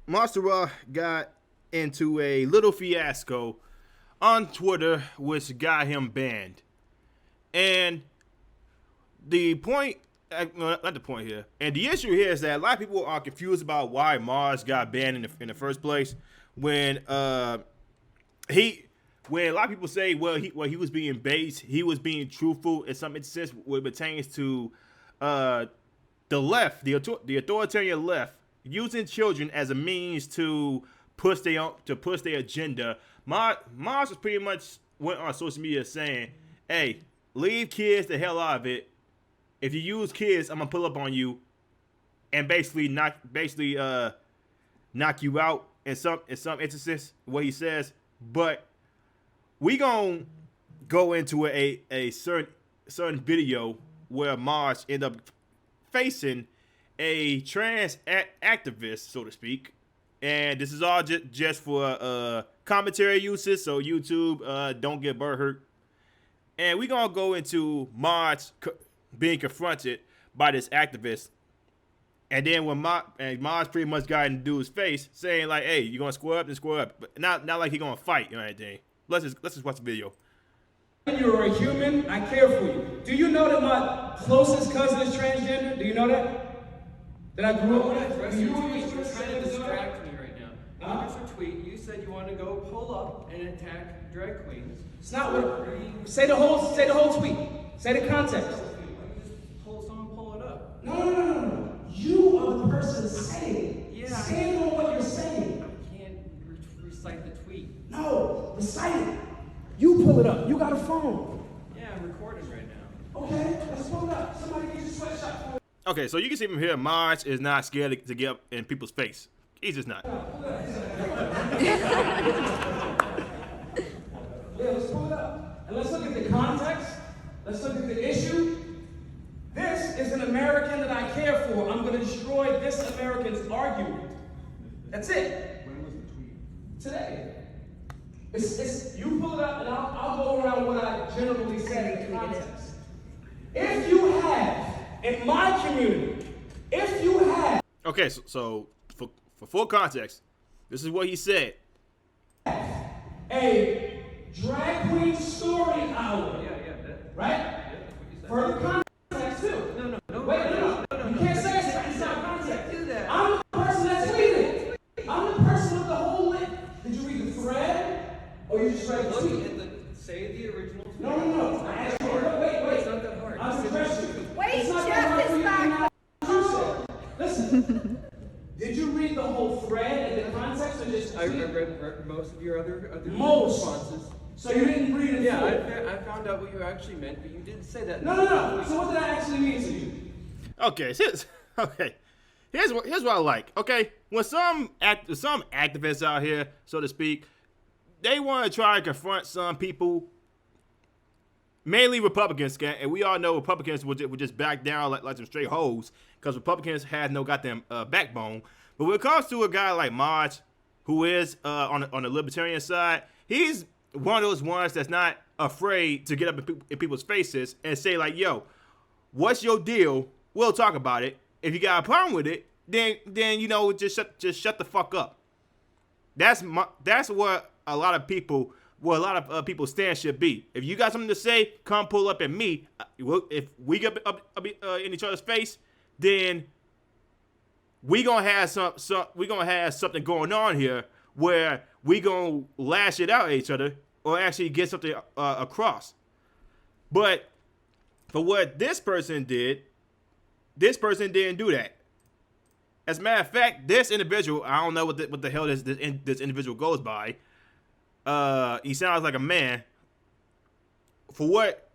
Maj Toure got into a little fiasco on Twitter, which got him banned. And the point, no, not the point here, and the issue here is that a lot of people are confused about why Mars got banned in the first place. When he, when a lot of people say, well, he was being base, he was being truthful in some instances when it pertains to the left, the authoritarian left, using children as a means to push their agenda. Mars was pretty much went on social media saying, "Hey, leave kids the hell out of it. If you use kids, I'm gonna pull up on you and basically knock you out in some instances." What he says, but we gonna go into a certain video where Mars end up facing a trans activist, so to speak, and this is all just for commentary uses, so YouTube don't get hurt. And we gonna go into Mars being confronted by this activist, and then when Mars pretty much got in the dude's face, saying like, "Hey, you gonna square up? Then square up," but not like he gonna fight or anything. Let's just watch the video. You're a human. I care for you. Do you know that my closest cousin is transgender? Do you know that? That I grew up with? You're trying to distract me right now. Here's a tweet. You said you want to go pull up and attack drag queens. It's not what. Say the whole tweet. Say the context. Someone pull it up. No. You are the person saying. Yeah. Stand on what you're saying. I can't recite the tweet. No, recite it. You pull it up. You got a phone. Yeah, I'm recording right now. Okay, let's pull it up. Somebody get your sweatshop. Okay, so you can see from here, Mars is not scared to get up in people's face. He's just not. Yeah, let's pull it up. And let's look at the context. Let's look at the issue. This is an American that I care for. I'm going to destroy this American's argument. That's it. When was the tweet? Today. You pull it up, and I'll go around what I generally said in the context. If you have, in my community, if you have. Okay, so for full context, this is what he said. A drag queen story hour. Right? Yeah, that's what you said. For the context, too. No. Wait, no. You can't say it's not context. Do that. I'm the person that's tweeting. I'm the person with the whole link. Did you read the thread? Or you just read the tweet? Say the original tweet. No. I asked you, wait. It's not that hard. I'll address you. Wait, It's not Jeff that hard is for you to back. not- Listen. Did you read the whole thread and the context or just I tweet? read most of your other Most. responses. So you didn't read it Yeah, full? I found out what you actually meant, but you didn't say that. No. So what did that actually mean to you? Okay, here's what I like. Okay, when some activists out here, so to speak, they want to try to confront some people, mainly Republicans, and we all know Republicans would just back down like some straight hoes, because Republicans have no goddamn backbone. But when it comes to a guy like Maj, who is on the libertarian side, he's one of those ones that's not afraid to get up in people's faces and say like, "Yo, what's your deal? We'll talk about it. If you got a problem with it, then just shut the fuck up." That's what a lot of people's stance should be. If you got something to say, come pull up at me. If we get up in each other's face, then we gonna have something going on here where we gonna lash it out at each other or actually get something across. But for what this person didn't do that. As a matter of fact, this individual, I don't know what the hell this individual goes by. He sounds like a man. For what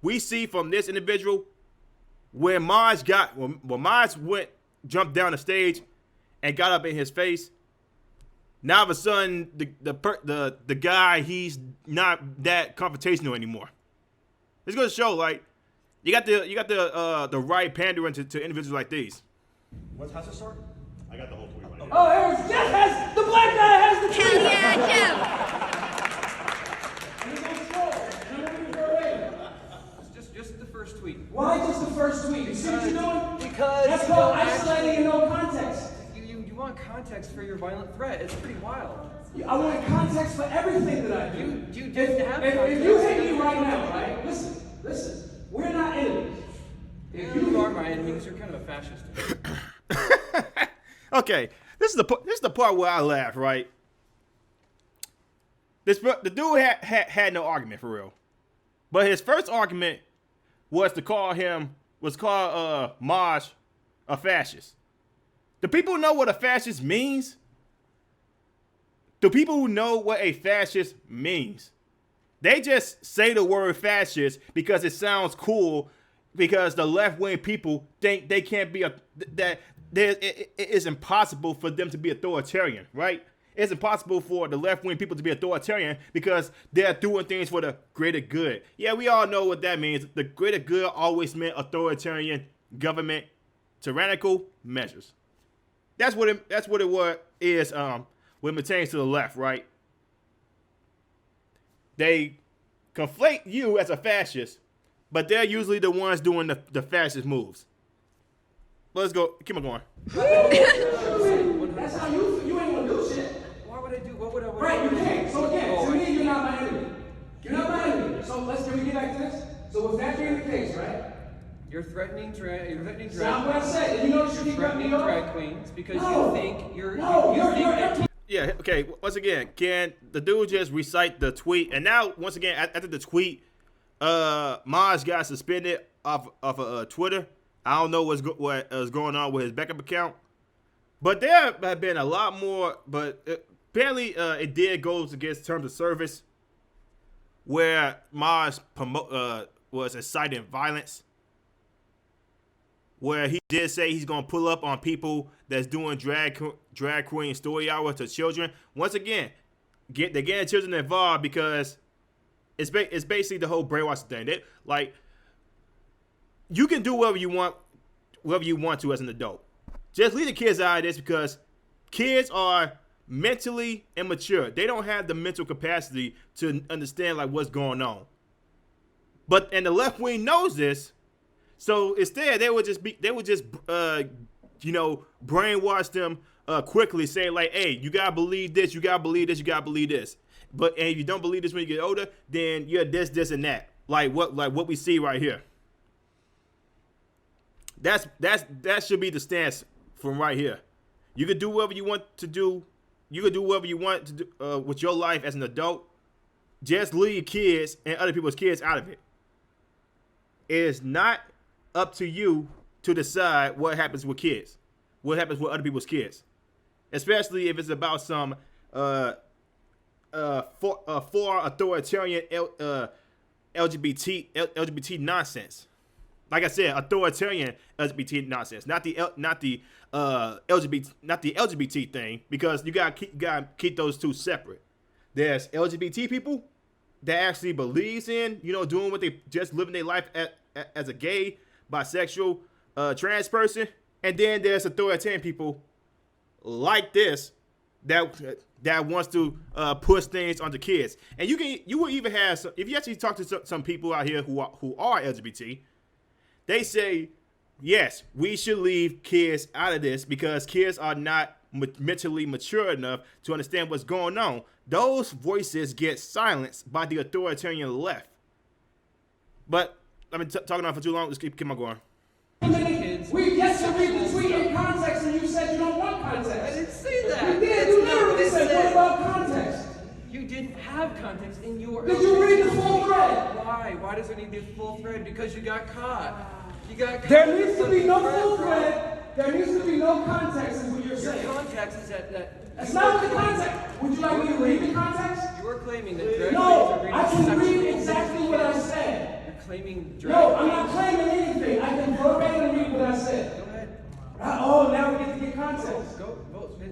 we see from this individual, when Maj jumped down the stage and got up in his face, now all of a sudden the guy, he's not that confrontational anymore. It's gonna show like you got the right pandering to individuals like these. How's it start? I got the whole tweet. Oh, it was Jeff has the black guy has the tweet. Hell yeah, Jeff. And he's on scroll. Remember Just the first tweet. Why just the first tweet? You see what you're doing? Because That's called isolating in no context. You want context for your violent threat. It's pretty wild. I want context for everything that I do. You didn't have context. If you hate me right now, right? Listen. We're not enemies. If you are my enemies, you're kind of a fascist. Okay, this is the part where I laugh, right? The dude had no argument for real, but his first argument was to call Maj a fascist. Do people know what a fascist means? Do people know what a fascist means? They just say the word fascist because it sounds cool, because the left-wing people think they can't be it is impossible for them to be authoritarian, right? It's impossible for the left-wing people to be authoritarian because they're doing things for the greater good. Yeah, we all know what that means. The greater good always meant authoritarian government, tyrannical measures. That's what it is when it pertains to the left, right? They conflate you as a fascist, but they're usually the ones doing the fascist moves. Let's go. Keep on going. That's how you ain't gonna do shit. Why would I do? What would I? Right, you can't. So again, to me, you're not my enemy. You're not my enemy. So can we get back to this? So with that being the case, right? You're threatening drag. You're threatening drag. Stop what I said. And you notice you keep cutting me off. Drag queens because No. you think you're. Yeah, okay, once again, can the dude just recite the tweet? And now, once again, after the tweet, Maj got suspended off of Twitter. I don't know what is going on with his backup account. But there have been a lot more, but apparently it did go against terms of service where Maj was inciting violence, where he did say he's going to pull up on people that's doing drag queen story hour to children. Once again, they're getting children involved because it's basically the whole brainwashing thing. You can do whatever you want to as an adult. Just leave the kids out of this because kids are mentally immature. They don't have the mental capacity to understand what's going on. And the left wing knows this. So instead, they would just brainwash them quickly, saying hey, you gotta believe this, you gotta believe this, you gotta believe this. And if you don't believe this when you get older, then you're this, and that. Like what we see right here. That should be the stance from right here. You can do whatever you want to do. You can do whatever you want to do with your life as an adult. Just leave kids and other people's kids out of it. It is not up to you to decide what happens with kids, what happens with other people's kids, especially if it's about some for authoritarian LGBT nonsense. Like I said, authoritarian LGBT nonsense, not the LGBT thing, because you gotta keep those two separate. There's LGBT people that actually believes in doing what they just living their life as a gay, bisexual, trans person, and then there's authoritarian people like this that wants to push things onto kids. And you will even have if you actually talk to some people out here who are LGBT, they say yes, we should leave kids out of this because kids are not mentally mature enough to understand what's going on. Those voices get silenced by the authoritarian left. But I've been talking on for too long. Let's keep on going. We get to read the tweet in context, and you said you don't want context. I didn't say that. You did. You literally said, what about context? You didn't have context in your. Did you read the full thread? Why? Why does it need to be full thread? Because you got caught. You got caught. There needs to be no full thread. There needs to be no context, is what you're saying. Your context is that. That's not the context. Would you like me to read the context? You are claiming that drag No, queens are I can sexual read exactly what I said. You're claiming drag No, I'm queens. not claiming anything. I can verbatim read what I said. Go ahead. Oh, now we get to get context. Go.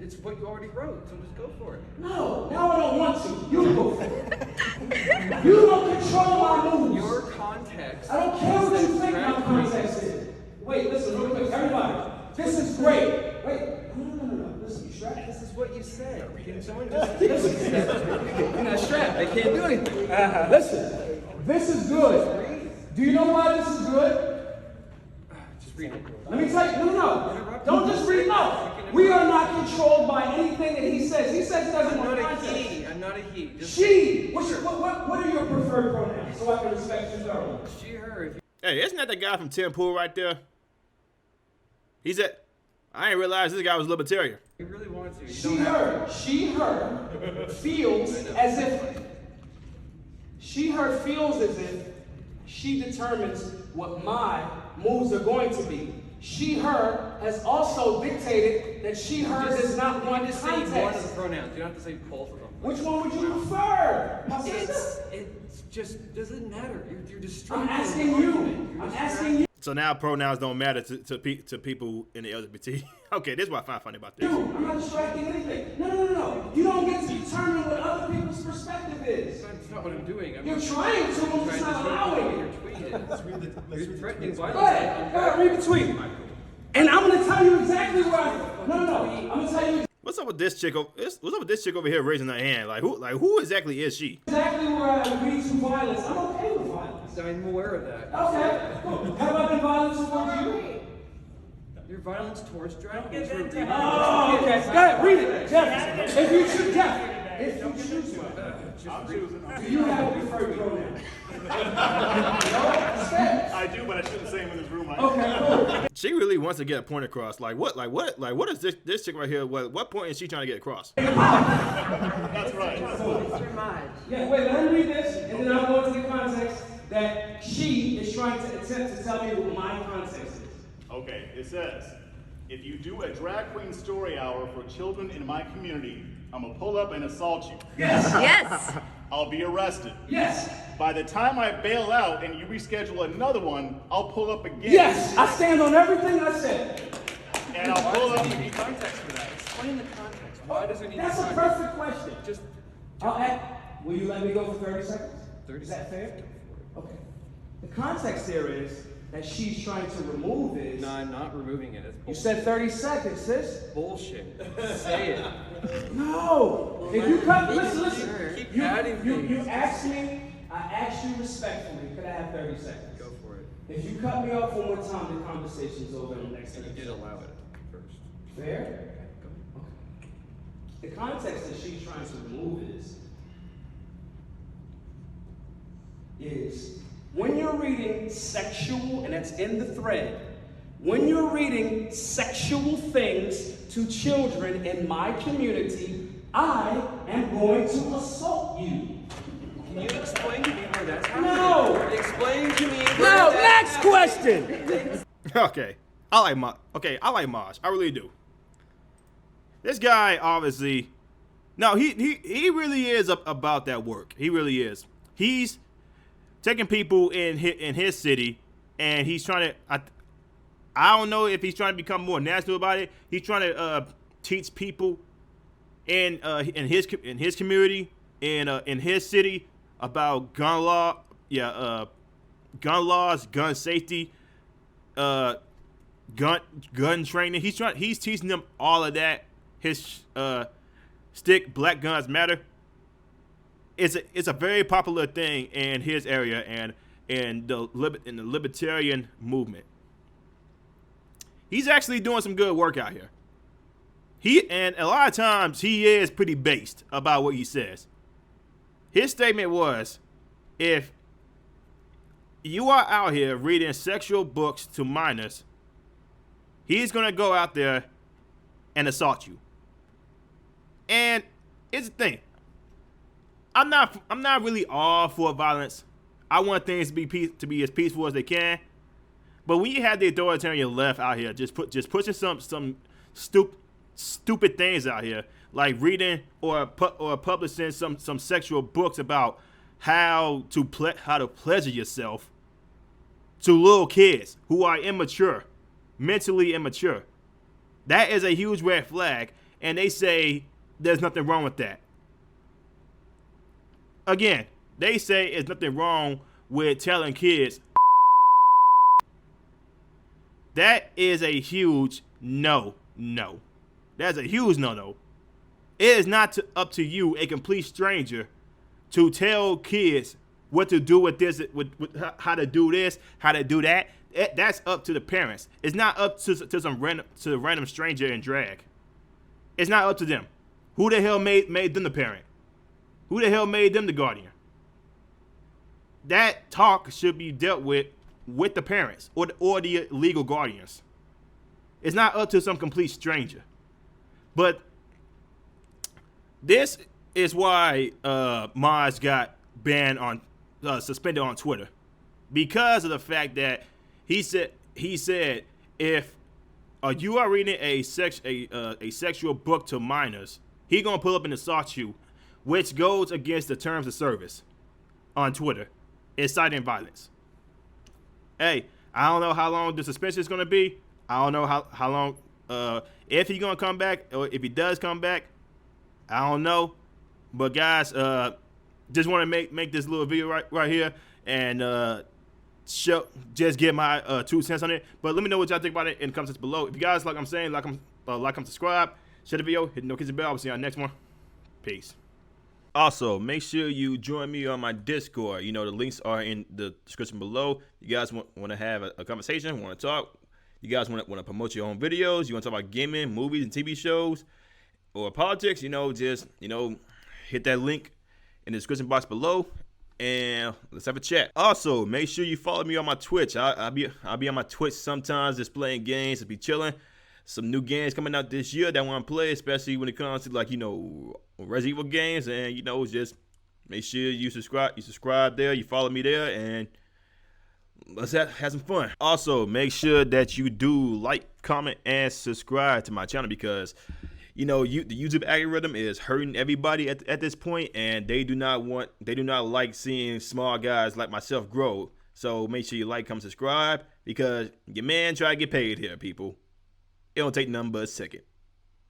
It's what you already wrote, so just go for it. No, now I don't want to. You go for it. You don't control my moves. Your context. I don't care what you says think my drag context is. Wait, listen, real quick, everybody. This is great. Wait, no. Listen, you strapped. This is what you said. Can someone just listen? You're not strapped. I can't do anything. Listen, this is good. Do you know why this is good? Just read it. Let me tell you. No. Don't just read. No. We are not controlled by anything that he says. He says he doesn't I'm want not a context. he. I'm not a he. Just She. What are your preferred pronouns so I can respect you thoroughly? she, her. If Hey, isn't that the guy from Tim Pool right there? He said, I didn't realize this guy was libertarian. you really want to, you She, don't have to. her feels as if she determines what my moves are going to be. She, her has also dictated that she, her does not want Just say one of the context. pronouns. You don't have to say both of them. Which one would you prefer? My sister? It's just doesn't matter. You're I'm distracting. asking the you. argument. You're I'm distracting. asking you. So now pronouns don't matter to people in the LGBT. Okay, this is what I find funny about this. I'm not distracting anything. No. You don't get to determine what other people's perspective is. That's not what I'm doing. You're trying to, I'm just not allowing You're it. tweeting. You're threatening Go violence. ahead, read the tweet. And I'm gonna tell you exactly where I. No. I'm gonna tell you What's up with this chick? What's up with this chick over here raising her hand? Like who exactly is she? exactly where I agree to violence. I'm okay with violence. I'm aware of that. Okay, cool. Have I been violent towards you? Your violence towards drag queens. We're reading Oh, okay. Go ahead, read it. Jeff, if you choose, Jeff, if you choose one, do you have a preferred pronoun? I do, but I shouldn't say him in this room. Right? Okay, cool. She really wants to get a point across. Like what is this chick right here? What point is she trying to get across? That's right. Yeah, wait, let me read this, and then I'll go into the context that she is trying to attempt to tell me what my context is. Okay, it says, if you do a drag queen story hour for children in my community, I'm gonna pull up and assault you. Yes, Yes. I'll be arrested. yes, By the time I bail out and you reschedule another one, I'll pull up again. yes. I stand on everything I said. And I'll pull up again. context for that. Explain the context. Why does it need That's a context? perfect question. Just Will you let me go for 30 seconds? 30 Is that fair? seconds. Okay. The context here is that she's trying to remove is. No, I'm not removing it. It's You bullshit. said 30 seconds, sis. Bullshit. Say it. No. If you cut, listen. Keep You, adding you, things. you asked me, I asked you respectfully, could I have 30 seconds? Go for it. If you cut me off one more time, the conversation's over in the next And 30 you did seconds. allow it first. Fair? The context that she's trying to remove is when you're reading sexual, and that's in the thread, when you're reading sexual things to children in my community, I am going to assault you. Can you explain to me where that's happening? No. Explain to me where No, that's next question. Okay, I like Maj. I really do. This guy obviously, no, he really is about that work. He really is. He's taking people in his city, and he's trying to. I don't know if he's trying to become more national about it. He's trying to teach people in his community in his city about gun laws, gun safety, gun training. He's teaching them all of that. His stick Black Guns Matter. It's a very popular thing in his area and in the libertarian movement. He's actually doing some good work out here. And a lot of times he is pretty based about what he says. His statement was, if you are out here reading sexual books to minors, he's gonna go out there and assault you. And it's the thing. I'm not really all for violence. I want things to be as peaceful as they can. But when you have the authoritarian left out here, just pushing some stupid things out here, like reading or publishing some sexual books about how to pleasure yourself to little kids who are immature, mentally immature, that is a huge red flag. And they say there's nothing wrong with that. Again, they say there's nothing wrong with telling kids. That is a huge no. That's a huge no. It is not up to you, a complete stranger, to tell kids what to do with this, with how to do this, how to do that. That's up to the parents. It's not up to some random stranger in drag. It's not up to them. Who the hell made them the parent? Who the hell made them the guardian? That talk should be dealt with the parents or the legal guardians. It's not up to some complete stranger. But this is why Maj got banned on, suspended on Twitter, because of the fact that he said if you are reading a sexual book to minors, he gonna pull up and assault you, which goes against the terms of service on Twitter, inciting violence. Hey, I don't know how long the suspension is gonna be. I don't know how long, if he's gonna come back, or if he does come back, I don't know. But guys, just want to make this little video right here and just get my 2 cents on it. But let me know what y'all think about it in the comments below. If you guys like I'm saying, like, subscribe, share the video, hit the notification bell. I'll see you on the next one. Peace. Also, make sure you join me on my Discord. You know, the links are in the description below. You guys want to have a conversation, want to talk. You guys want to promote your own videos. You want to talk about gaming, movies, and TV shows, or politics. You know, just, hit that link in the description box below, and let's have a chat. Also, make sure you follow me on my Twitch. I'll be on my Twitch sometimes, just playing games, to be chilling. Some new games coming out this year that I want to play, especially when it comes to Resident Evil games. And just make sure you subscribe there, you follow me there, and let's have some fun. Also, make sure that you do like, comment, and subscribe to my channel, because the YouTube algorithm is hurting everybody at this point, and they do not like seeing small guys like myself grow. So make sure you like, comment, subscribe, because your man try to get paid here, people. It don't take nothing but a second.